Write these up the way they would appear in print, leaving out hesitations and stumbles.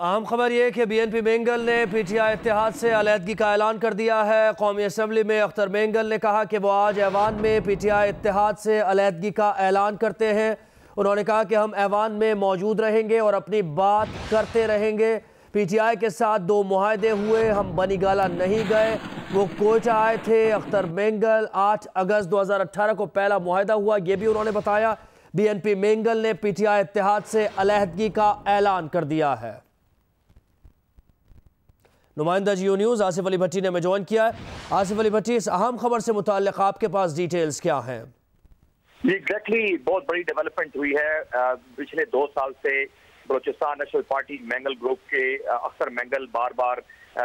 अहम खबर ये कि BNP मेंगल ने PTI इत्तेहाद से अलहदगी का ऐलान कर दिया है। कौमी असम्बली में अख्तर मेंगल ने कहा कि वो आज ऐवान में PTI इत्तेहाद से अलहदगी का ऐलान करते हैं। उन्होंने कहा कि हम ऐवान में मौजूद रहेंगे और अपनी बात करते रहेंगे। PTI के साथ 2 मुआहदे हुए, हम बनीगाला नहीं गए, वो कोयटा आए थे। अख्तर मेंगल 8 अगस्त 2018 को पहला मुआहदा हुआ, ये भी उन्होंने बताया। BNP मेंगल ने PTI इत्तेहाद से अलहदगी का ऐलान कर दिया है। नुमाइंदा जियो न्यूज़ आसिफ अली भट्टी ने हमें ज्वाइन किया है। आसिफ अली भट्टी, इस अहम खबर से मुताल्लिक आपके पास डिटेल्स क्या हैं? जी एग्जैक्टली, बहुत बड़ी डेवलपमेंट हुई है। पिछले 2 साल से Balochistan national party Mengal group के अख्तर मेंगल बार बार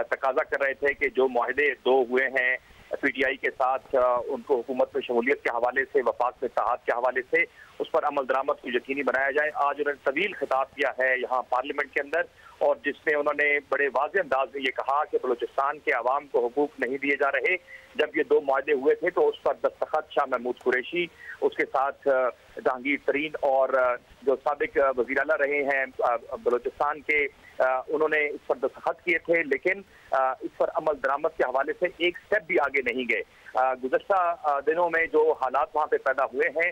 तकाजा कर रहे थे कि जो मुआहदे 2 हुए हैं PTI के साथ, उनको हुकूमत में शमूलियत के हवाले से, वफाक में इत्तेहाद के हवाले से उस पर अमल दरामद को यकीनी बनाया जाए। आज उन्होंने तवील खिताब किया है यहाँ पार्लियामेंट के अंदर, और जिसमें उन्होंने बड़े वाज़ेह अंदाज में ये कहा कि बलूचिस्तान के अवाम को हुकूक नहीं दिए जा रहे। जब ये 2 मुआहदे हुए थे तो उस पर दस्तखत शाह महमूद कुरैशी, उसके साथ जहांगीर तरीन और जो साबिक वज़ीर आला रहे हैं बलूचिस्तान के, उन्होंने इस पर दस्तखत किए थे, लेकिन इस पर अमल दरामद के हवाले से एक स्टेप भी आगे नहीं गए। गुज़श्ता दिनों में जो हालात वहाँ पे पैदा हुए हैं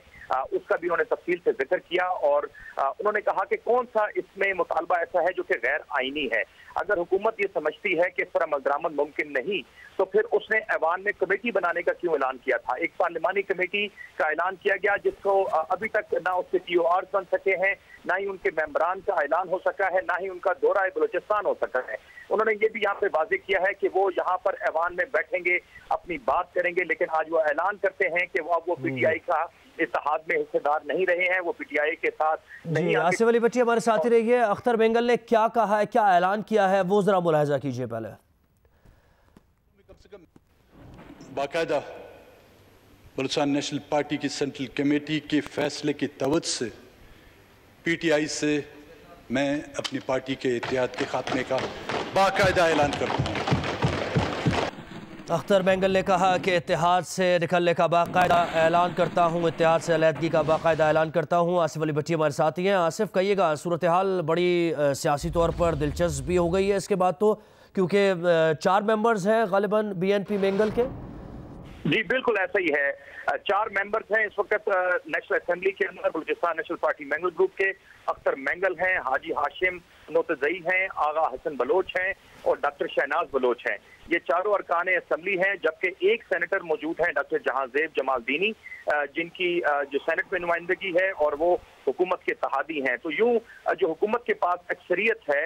उसका भी उन्होंने तफसील से जिक्र किया, और उन्होंने कहा कि कौन सा इसमें मुतालबा ऐसा है जो कि गैर आईनी है। अगर हुकूमत ये समझती है कि इस पर अमल दरामद मुमकिन नहीं, तो फिर उसने ऐवान में कमेटी बनाने का क्यों ऐलान किया था? एक पार्लिमानी कमेटी का ऐलान किया गया जिसको अभी तक ना उसके TORs बन सके हैं, ना ही उनके मेंबरान का ऐलान हो सका है, ना ही उनका दौरा बलूचिस्तान हो सका है। उन्होंने ये भी यहाँ पे वाज़ेह किया है कि वो यहाँ पर ऐवान में बैठेंगे, अपनी बात करेंगे, लेकिन आज वो ऐलान करते हैं कि वो PTI का इत्तेहाद में हिस्सेदार नहीं रहे हैं, वो PTI के साथ नहीं। आसिफ अली भट्टी हमारे साथ ही रहिए। अख्तर मेंगल ने क्या कहा है, क्या ऐलान किया है, वो जरा मुलाहिजा कीजिए पहले। बाकायदा बलूचिस्तान नेशनल पार्टी की सेंट्रल कमेटी के फैसले की तवज्जो से PTI से मैं अपनी पार्टी के इत्तेहाद के खात्मे का बाकायदा ऐलान करता हूँ। अख्तर मेंगल ने कहा कि इत्तेहाद से निकलने का बाकायदा ऐलान करता हूँ, इत्तेहाद से अलहदगी का बाकायदा ऐलान करता हूँ। आसिफ अली भट्टी हमारे साथ ही हैं। आसिफ, कहिएगा, सूरत हाल बड़ी सियासी तौर पर दिलचस्प भी हो गई है इसके बाद, तो क्योंकि 4 मेंबर्स हैं गालिबन BNP मेंगल के। जी बिल्कुल ऐसा ही है। 4 मेंबर्स हैं इस वक्त नेशनल असेंबली के अंदर। Balochistan national party Mengal group के अख्तर मेंगल हैं, हाजी हाशिम नोतज़ई हैं, आगा हसन बलोच हैं और डॉक्टर शहनाज बलोच हैं। ये चारों अरकान असेंबली हैं, जबकि एक सेनेटर मौजूद हैं डॉक्टर जहांजेब जमालदीनी, जिनकी जो सेनेट में नुमाइंदगी है और वो हुकूमत के इत्तेहादी हैं। तो यूं जो हुकूमत के पास अक्सरियत है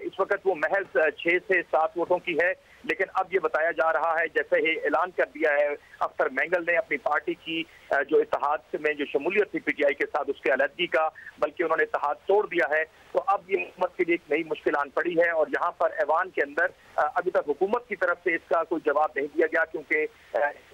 इस वक्त वो महज 6 से 7 वोटों की है, लेकिन अब ये बताया जा रहा है, जैसे ही ऐलान कर दिया है अख्तर मेंगल ने अपनी पार्टी की जो इत्तेहाद में जो शमूलियत थी PTI के साथ, उसके अलहदगी का, बल्कि उन्होंने इत्तेहाद तोड़ दिया है। तो अब ये हुकूमत के लिए एक नई मुश्किल आन पड़ी है, और यहाँ पर ऐवान के अंदर अभी तक हुकूमत की तरफ से इसका कोई जवाब नहीं दिया गया, क्योंकि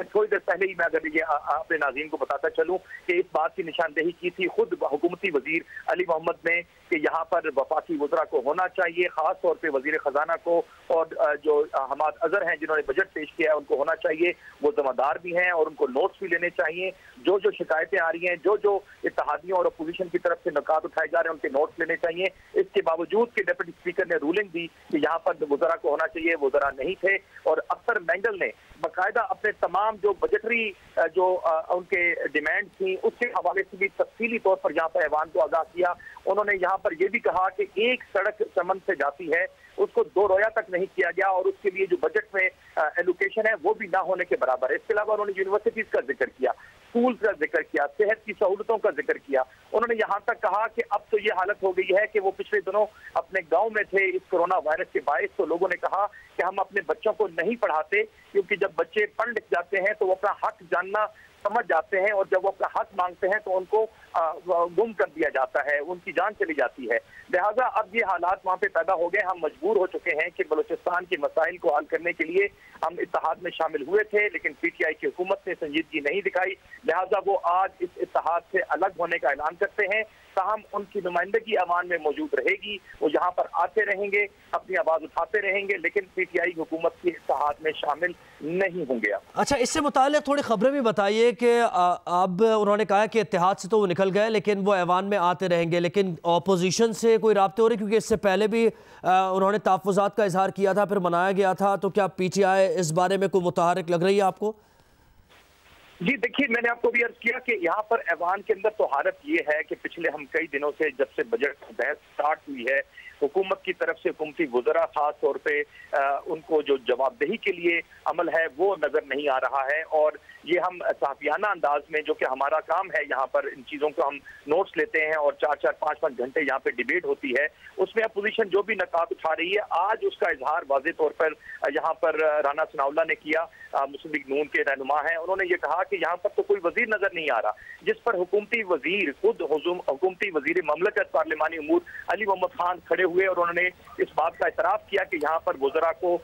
थोड़ी देर पहले ही मैं अगर ये अपने नाज़रीन को बताता चलूँ कि इस बात की निशानदेही की थी खुद हुकूमती वजीर अली मोहम्मद ने कि यहाँ पर वफाकी वज़रा को होना चाहिए, खास तौर पर वजीर खजाना को, और जो हमाद अजहर हैं जिन्होंने बजट पेश किया है उनको होना चाहिए। वो ज़िम्मेदार भी हैं और उनको नोट्स भी लेने चाहिए। जो जो शिकायतें आ रही हैं, जो जो इत्तेहादियों और अपोजिशन की तरफ से नुकात उठाए जा रहे हैं, उनके नोट्स लेने चाहिए। इसके बावजूद कि डिप्टी स्पीकर ने रूलिंग दी कि यहाँ पर वज़रा को होना चाहिए, वज़रा नहीं थे। और अख्तर मेंगल ने बाकायदा अपने तमाम जो बजटरी जो उनके डिमांड थी उसके हवाले से भी तफसीली तौर पर यहाँ पर ऐवान को आगाह किया। उन्होंने यहाँ पर यह भी कहा कि एक सड़क चमन से जाती है उसको 2 रोया तक नहीं किया गया, और उसके लिए जो बजट में एलोकेशन है वो भी ना होने के बराबर है। इसके अलावा उन्होंने यूनिवर्सिटीज का जिक्र किया, स्कूल का जिक्र किया, सेहत की सहूलतों का जिक्र किया। उन्होंने यहाँ तक कहा कि अब तो ये हालत हो गई है कि वो पिछले दिनों अपने गांव में थे इस कोरोना वायरस के बायस, तो लोगों ने कहा कि हम अपने बच्चों को नहीं पढ़ाते, क्योंकि जब बच्चे पढ़ लिख जाते हैं तो वो अपना हक जानना समझ जाते हैं, और जब वो अपना हक मांगते हैं तो उनको गुम कर दिया जाता है, उनकी जान चली जाती है। लिहाजा अब ये हालात वहाँ पे पैदा हो गए। हम मजबूर हो चुके हैं कि बलूचिस्तान के मसाइल को हल करने के लिए हम इत्तेहाद में शामिल हुए थे, लेकिन PTI की हुकूमत ने संजीदगी नहीं दिखाई। लिहाजा वो आज इस इत्तेहाद से अलग होने का ऐलान करते हैं। ताहम उनकी नुमाइंदगी अवान में मौजूद रहेगी, वो यहाँ पर आते रहेंगे, अपनी आवाज़ उठाते रहेंगे, लेकिन पीटीआई हुकूमत के इत्तेहाद में शामिल नहीं होंगे। अच्छा, इससे मुताल्लिक़ थोड़ी खबरें भी बताइए कि अब उन्होंने कहा कि इत्तेहाद से तो वो निकल गए लेकिन वो ऐवान में आते रहेंगे, लेकिन अपोजिशन से कोई राब्ते हो रहे? क्योंकि इससे पहले भी उन्होंने तहफ़्फ़ुज़ात का इजहार किया था, फिर मनाया गया था, तो क्या पीटीआई इस बारे में कोई मुतहर्रिक लग रही है आपको? जी देखिए, मैंने आपको भी अर्ज किया कि यहाँ पर ऐवान के अंदर तो हालत ये है कि पिछले हम कई दिनों से जब से बजट बहस स्टार्ट हुई है, हुकूमत की तरफ से हुकूमती वज़रा खास तौर पे उनको जो जवाबदेही के लिए अमल है वो नजर नहीं आ रहा है। और ये हम साफियाना अंदाज में, जो कि हमारा काम है, यहाँ पर इन चीज़ों को हम नोट्स लेते हैं और 4-4, 5-5 घंटे यहाँ पे डिबेट होती है, उसमें अपोजिशन जो भी नकात उठा रही है, आज उसका इजहार वाज़े तौर पर यहाँ पर राना सनाउल्लाह ने किया, मुस्लिम लीग नून के रहनुमा हैं। उन्होंने ये कहा कि यहाँ पर तो कोई वजीर नजर नहीं आ रहा, जिस पर हुकूमती वजीर खुद हुकूमती वजीर ममलकत पार्लिमानी उमूर अली मोहम्मद खान खड़े हुए और उन्होंने इस बात का इतराफ़ किया कि यहाँ पर वज़रा को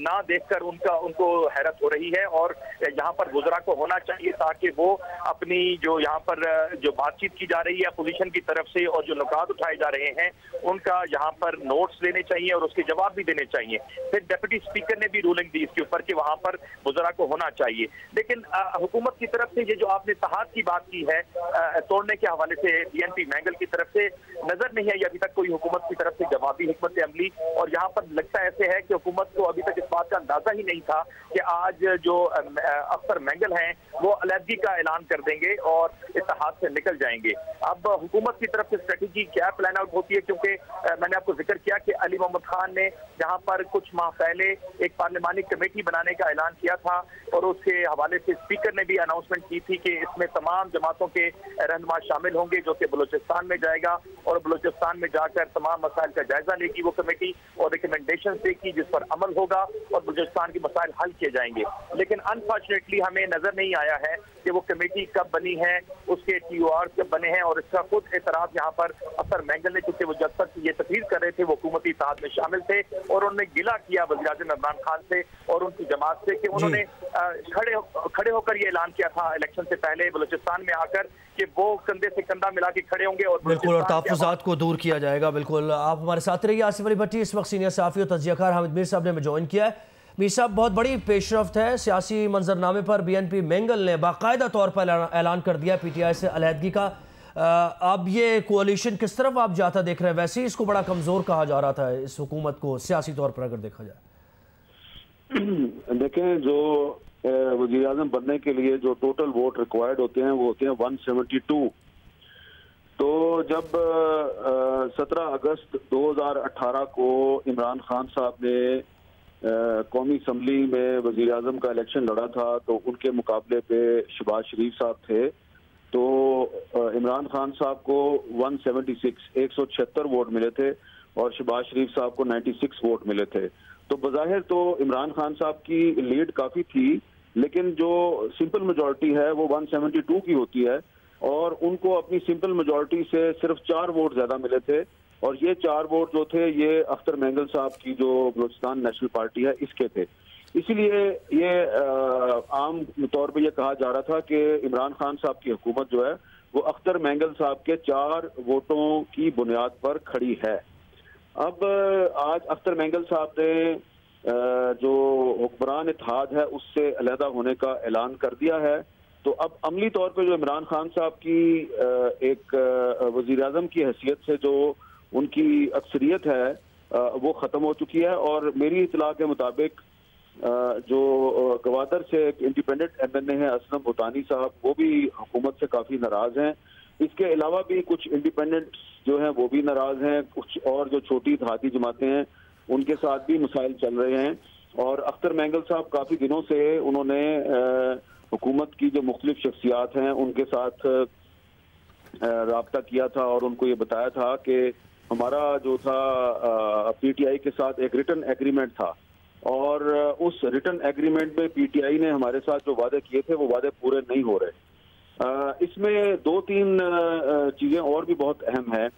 ना देखकर उनको हैरत हो रही है और यहाँ पर वज़रा को होना चाहिए ताकि वो अपनी जो यहाँ पर जो बातचीत की जा रही है अपोजिशन की तरफ से और जो नुकात उठाए जा रहे हैं उनका यहाँ पर नोट्स लेने चाहिए और उसके जवाब भी देने चाहिए। फिर डिप्टी स्पीकर ने भी रूलिंग दी इसके ऊपर कि वहाँ पर वज़रा को होना चाहिए। लेकिन हुकूमत की तरफ से ये जो आपने इत्तेहाद की बात की है तोड़ने के हवाले से बीएनपी मैंगल की तरफ से नजर नहीं आई अभी तक कोई हुकूमत की तरफ से जवाबी हिकमत अमली। और यहाँ पर लगता ऐसे है कि हुकूमत को अभी तक इस बात का अंदाजा ही नहीं था कि आज जो अख्तर मैंगल हैं वो अलहदगी का ऐलान कर देंगे और इत्तेहाद से निकल जाएंगे। अब हुकूमत की तरफ से स्ट्रेटेजी क्या प्लान आउट होती है, क्योंकि मैंने आपको जिक्र किया कि अली मोहम्मद खान ने यहाँ पर कुछ माह पहले एक पार्लिमानी कमेटी बनाने का ऐलान किया था और उसके हवाले से स्पीकर ने भी अनाउंसमेंट की थी कि इसमें तमाम जमातों के रहनुमा शामिल होंगे, जो कि बलूचिस्तान में जाएगा और बलूचिस्तान में जाकर तमाम मसाइल का जायजा लेगी वो कमेटी और रिकमेंडेशन देगी जिस पर अमल होगा और बलूचिस्तान के मसाइल हल किए जाएंगे। लेकिन अनफॉर्चुनेटली हमें नजर नहीं आया है कि वो कमेटी कब बनी है, उसके TOR कब बने हैं और इसका खुद एतराफ यहाँ पर अख्तर मैंगल ने, क्योंकि वो जब तक ये तकरीर कर रहे थे वो हुकूमती इत्तेहाद में शामिल थे और उन्होंने गिला किया वज़ीर-ए-आज़म इमरान खान से और उनकी जमात से कि उन्होंने खड़े होकर ये ऐलान किया था इलेक्शन से पहले बलूचिस्तान में आकर कि वो कंधे से कंधा मिला के खड़े होंगे और बिल्कुल और तहफ़्फ़ुज़ात को दूर किया जाएगा। बिल्कुल, आप हमारे साथ रहिए। आसिफ अली भट्टी इस वक्त सीनियर सहाफ़ी और तज्ज़ियाकार हामिद मीर साहब ने ज्वाइन किया है। मीर साहब, बहुत बड़ी पेशरफ्त है सियासी मंजरनामे पर बीएनपी मैंगल ने बाकायदा तौर पर ऐलान कर दिया पीटीआई से अलहदगी का। अब ये कोalition किस तरफ आप जाता देख रहे हैं? वैसे ही इसको बड़ा कमज़ोर कहा जा रहा था इस हुकूमत को सियासी तौर पर अगर देखा जाए। देखें, जो वज़ीर आज़म बनने के लिए जो टोटल वोट रिक्वायर्ड होते हैं वो होते हैं 172। तो जब 17 अगस्त 2018 को इमरान खान साहब ने कौमी असम्बली में वज़ीर आज़म का इलेक्शन लड़ा था तो उनके मुकाबले पे शहबाज शरीफ साहब थे, तो इमरान खान साहब को 176 वोट मिले थे और शहबाज शरीफ साहब को 96 वोट मिले थे। तो बज़ाहिर तो इमरान खान साहब की लीड काफ़ी थी, लेकिन जो सिंपल मेजॉरिटी है वो 172 की होती है और उनको अपनी सिंपल मेजॉरिटी से सिर्फ 4 वोट ज़्यादा मिले थे और ये 4 वोट जो थे ये अख्तर मैंगल साहब की जो बलूचिस्तान नेशनल पार्टी है इसके थे। इसीलिए ये आम तौर पे ये कहा जा रहा था कि इमरान खान साहब की हुकूमत जो है वो अख्तर मैंगल साहब के 4 वोटों की बुनियाद पर खड़ी है। अब आज अख्तर मैंगल साहब ने जो हुक्मरान इत्तेहाद है उससे अलहदा होने का ऐलान कर दिया है, तो अब अमली तौर पे जो इमरान खान साहब की एक वज़ीर आज़म की हैसियत से जो उनकी अक्सरियत है वो ख़त्म हो चुकी है। और मेरी इतला के मुताबिक जो गवादर से एक इंडिपेंडेंट MNA है असलम भूटानी साहब, वो भी हुकूमत से काफ़ी नाराज़ हैं। इसके अलावा भी कुछ इंडिपेंडेंट जो हैं वो भी नाराज़ हैं, कुछ और जो छोटी इत्तेहादी जमातें हैं उनके साथ भी मसाइल चल रहे हैं। और अख्तर मैंगल साहब काफ़ी दिनों से उन्होंने हुकूमत की जो मुख्तलिफ शख्सियात हैं उनके साथ राब्ता किया था और उनको ये बताया था कि हमारा जो था PTI के साथ एक रिटन एग्रीमेंट था और उस रिटन एग्रीमेंट में PTI ने हमारे साथ जो वादे किए थे वो वादे पूरे नहीं हो रहे। इसमें 2-3 चीज़ें और भी बहुत अहम है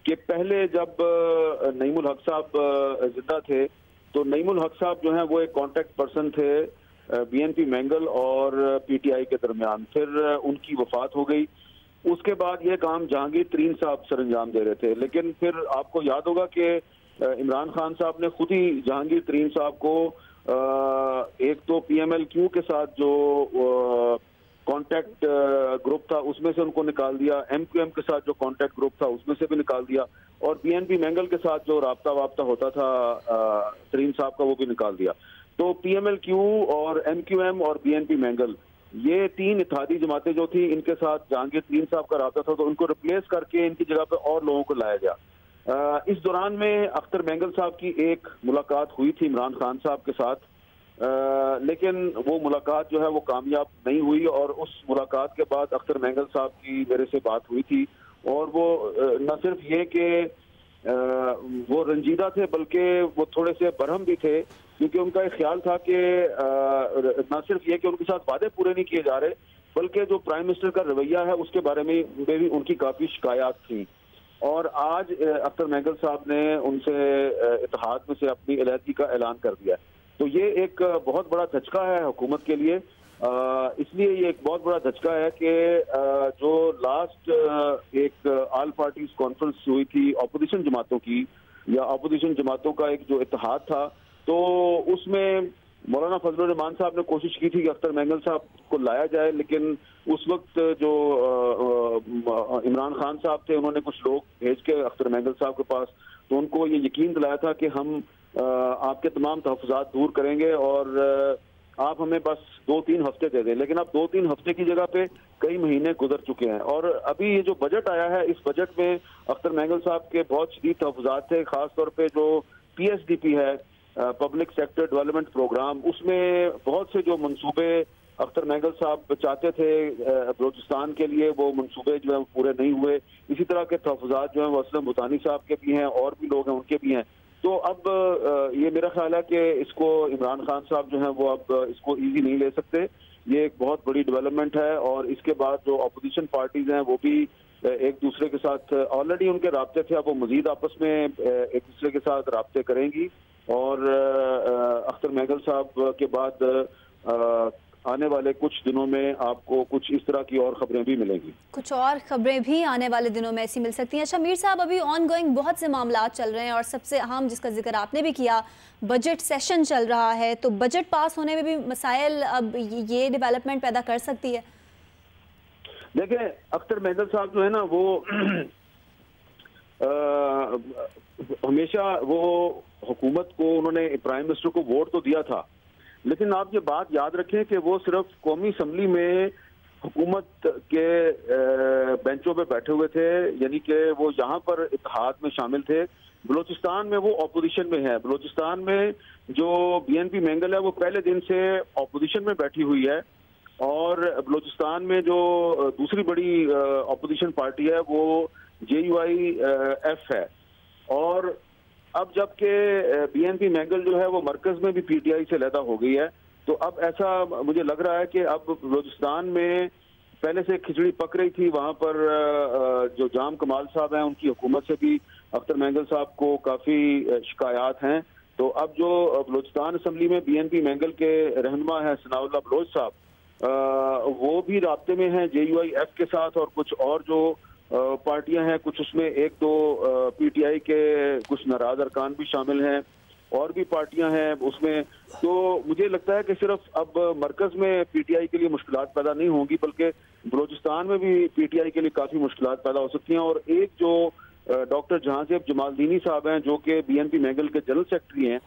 कि पहले जब नईमुल हक साहब जिंदा थे तो नईमुल हक साहब जो हैं वो एक कॉन्टेक्ट पर्सन थे BNP मैंगल और PTI के दरमियान। फिर उनकी वफात हो गई اس کے بعد یہ کام جہانگیر ترین صاحب سر انجام دے رہے تھے. لیکن پھر آپ کو یاد ہوگا کہ عمران خان صاحب نے خود ہی جہانگیر ترین صاحب کو ایک تو پی ایم ایل کیو کے ساتھ جو کانٹیکٹ گروپ تھا اس میں سے ان کو نکال دیا, ایم کیو ایم کے ساتھ جو کانٹیکٹ گروپ تھا اس میں سے بھی نکال دیا, اور بی این پی مینگل کے ساتھ جو رابطہ ہوتا تھا ترین صاحب کا وہ بھی نکال دیا. تو پی ایم ایل کیو اور ایم کیو ایم اور بی این پی مینگل یہ 3 اتحادی جماعتیں جو تھیں ان کے ساتھ جہانگیر ترین صاحب کا رابطہ تھا, تو ان کو ریپلیس کر کے ان کی جگہ پہ اور لوگوں کو لایا گیا. اس دوران میں اختر مینگل صاحب کی ایک ملاقات ہوئی تھی عمران خان صاحب کے ساتھ, لیکن وہ ملاقات جو ہے وہ کامیاب نہیں ہوئی, اور اس ملاقات کے بعد اختر مینگل صاحب کی میرے سے بات ہوئی تھی, اور وہ نہ صرف یہ کہ وہ رنجیدہ تھے بلکہ وہ تھوڑے سے برہم بھی تھے, کیونکہ ان کا ایک خیال تھا کہ نہ صرف یہ کہ ان کے ساتھ وعدے پورے نہیں کیے جا رہے بلکہ جو پرائم منسٹر کا رویہ ہے اس کے بارے میں بھی ان کی کافی شکایات تھیں. اور آج اختر مینگل صاحب نے ان سے اتحاد میں سے اپنی علیحدگی کا اعلان کر دیا. تو یہ ایک بہت بڑا دھچکا ہے حکومت کے لیے, اس لیے یہ ایک بہت بڑا دھچکا ہے کہ جو لاسٹ ایک آل پارٹیز کانفرنس ہوئی تھی اپوزیشن جماعتوں کی یا اپوزیشن جماعتوں کا ایک جو اتحاد تھا, تو اس میں مولانا فضل الرحمان صاحب نے کوشش کی تھی کہ اختر مینگل صاحب کو لایا جائے, لیکن اس وقت جو عمران خان صاحب تھے انہوں نے کچھ لوگ بھیج کے اختر مینگل صاحب کے پاس, تو ان کو یہ یقین دلایا تھا کہ ہم آپ کے تمام تحفظات دور کریں گے اور آپ ہمیں بس 2-3 ہفتے دے دیں. لیکن اب 2-3 ہفتے کی جگہ پہ کئی مہینے گزر چکے ہیں, اور ابھی یہ جو بجٹ آیا ہے اس بجٹ میں اختر مینگل صاحب کے بہت شدید تحفظات تھے, خاص طور پہ جو پی ایس ڈی پی ہے پبلک سیکٹر ڈیولپمنٹ پروگرام, اس میں بہت سے جو منصوبے اختر مینگل صاحب چاہتے تھے بلوچستان کے لیے وہ منصوبے جو ہیں پورے نہیں ہوئے. اسی طرح کے تحفظات جو ہیں وہ اسلم بھوتانی صاحب کے بھی ہیں اور بھی لوگ ہیں ان کے بھی ہیں. تو اب یہ میرا خیال ہے کہ اس کو عمران خان صاحب جو ہیں وہ اب اس کو ایزی نہیں لے سکتے. یہ ایک بہت بڑی ڈیولپمنٹ ہے, اور اس کے بعد جو اپوزیشن پارٹیز ہیں وہ بھی ایک دوسرے کے ساتھ آلریڈی ان کے رابطے تھے, اب وہ مزید آپس میں ایک دوسرے کے ساتھ رابطے کریں گی, اور اختر مینگل صاحب کے بعد آنے والے کچھ دنوں میں آپ کو کچھ اس طرح کی اور خبریں بھی ملیں گی. کچھ اور خبریں بھی آنے والے دنوں میں ایسی مل سکتی ہیں. اچھا میر صاحب, ابھی آن گوئنگ بہت سے معاملات چل رہے ہیں, اور سب سے اہم جس کا ذکر آپ نے بھی کیا بجٹ سیشن چل رہا ہے, تو بجٹ پاس ہونے میں بھی مسائل اب یہ ڈیولپمنٹ پیدا کر سکتی ہے. دیکھیں اختر مینگل صاحب جو ہے نا وہ ہمیشہ وہ حکومت کو انہوں نے پرائم منسٹر کو ووٹ تو دیا تھا, لیکن آپ یہ بات یاد رکھیں کہ وہ صرف قومی اسمبلی میں حکومت کے بینچوں پہ بیٹھے ہوئے تھے, یعنی کہ وہ یہاں پر اتحاد میں شامل تھے. بلوچستان میں وہ اپوزیشن میں ہے. بلوچستان میں جو بی این پی مینگل ہے وہ پہلے دن سے اپوزیشن میں بیٹھی ہوئی ہے, اور بلوچستان میں جو دوسری بڑی اپوزیشن پارٹی ہے وہ جے یو آئی ایف ہے. اور اب جب کہ بی این پی مینگل جو ہے وہ مرکز میں بھی پی ٹی آئی سے علیحدہ ہو گئی ہے, تو اب ایسا مجھے لگ رہا ہے کہ اب بلوچستان میں پہلے سے کھچڑی پک رہی تھی, وہاں پر جو جام کمال صاحب ہیں ان کی حکومت سے بھی اختر مینگل صاحب کو کافی شکایات ہیں. تو اب جو بلوچستان اسمبلی میں بی این پی مینگل کے رہنما ہیں ثناء اللہ بلوچ صاحب, وہ بھی رابطے میں ہیں جے یو آئی ایف کے ساتھ, اور کچھ اور جو پارٹیاں ہیں, کچھ اس میں 1-2 پی ٹی آئی کے کچھ ناراض ارکان بھی شامل ہیں, اور بھی پارٹیاں ہیں اس میں. تو مجھے لگتا ہے کہ صرف اب مرکز میں پی ٹی آئی کے لیے مشکلات پیدا نہیں ہوں گی, بلکہ بلوچستان میں بھی پی ٹی آئی کے لیے کافی مشکلات پیدا ہو سکتی ہیں. اور ایک جو ڈاکٹر جہاں زیب جمال دینی صاحب ہیں جو کہ بی این پی مینگل کے جنرل سیکرٹری ہیں,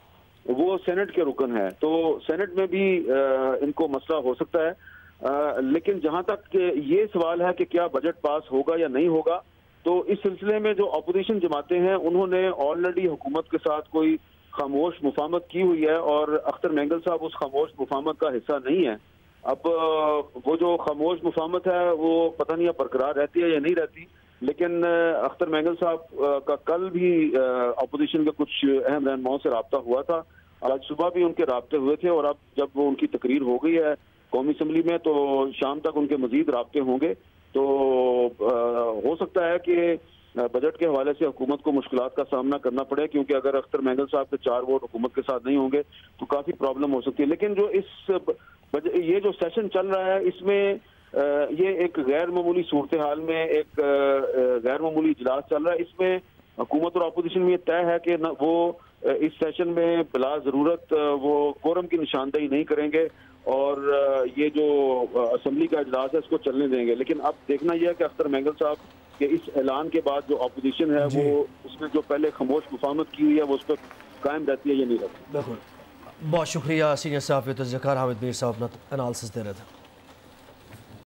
وہ سینٹ کے رکن ہیں, تو سینٹ میں بھی ان کو مسئلہ ہو سکتا ہے. لیکن جہاں تک کہ یہ سوال ہے کہ کیا بجٹ پاس ہوگا یا نہیں ہوگا, تو اس سلسلے میں جو اپوزیشن جماعتیں ہیں انہوں نے آلریڈی حکومت کے ساتھ کوئی خاموش مفاہمت کی ہوئی ہے, اور اختر مینگل صاحب اس خاموش مفاہمت کا حصہ نہیں ہے. اب وہ جو خاموش مفاہمت ہے وہ پتہ نہیں اب برقرار رہتی ہے یا نہیں رہتی, لیکن اختر مینگل صاحب کا کل بھی اپوزیشن کے کچھ اہم رہنماؤں سے رابطہ ہوا تھا, آج صبح بھی ان کے رابطے ہوئے تھے, اور اب جب وہ ان کی تقریر ہو گئی ہے قومی اسمبلی میں تو شام تک ان کے مزید رابطے ہوں گے. تو ہو سکتا ہے کہ بجٹ کے حوالے سے حکومت کو مشکلات کا سامنا کرنا پڑے, کیونکہ اگر اختر مینگل صاحب کے 4 ووٹ حکومت کے ساتھ نہیں ہوں گے تو کافی پرابلم ہو سکتی ہے. لیکن جو یہ جو سیشن چل رہا ہے اس میں یہ ایک غیر معمولی صورتحال میں ایک غیر معمولی اجلاس چل رہا ہے. اس میں حکومت اور اپوزیشن میں یہ طے ہے کہ وہ اس سیشن میں بلا ضرورت وہ کورم کی نشاندہی نہیں کریں گے اور یہ جو اسمبلی کا اجلاس ہے اس کو چلنے دیں گے. لیکن اب دیکھنا یہ ہے کہ اختر مینگل صاحب کے اس اعلان کے بعد جو اپوزیشن ہے وہ اس میں جو پہلے خاموش مفاہمت کی ہوئی ہے وہ اس پر قائم رہتی ہے یا نہیں رہتی. بالکل. بہت شکریہ سینئر صحافی تجزیہ کار حامد میر صاحب اپنا انالیسس دے رہے تھے.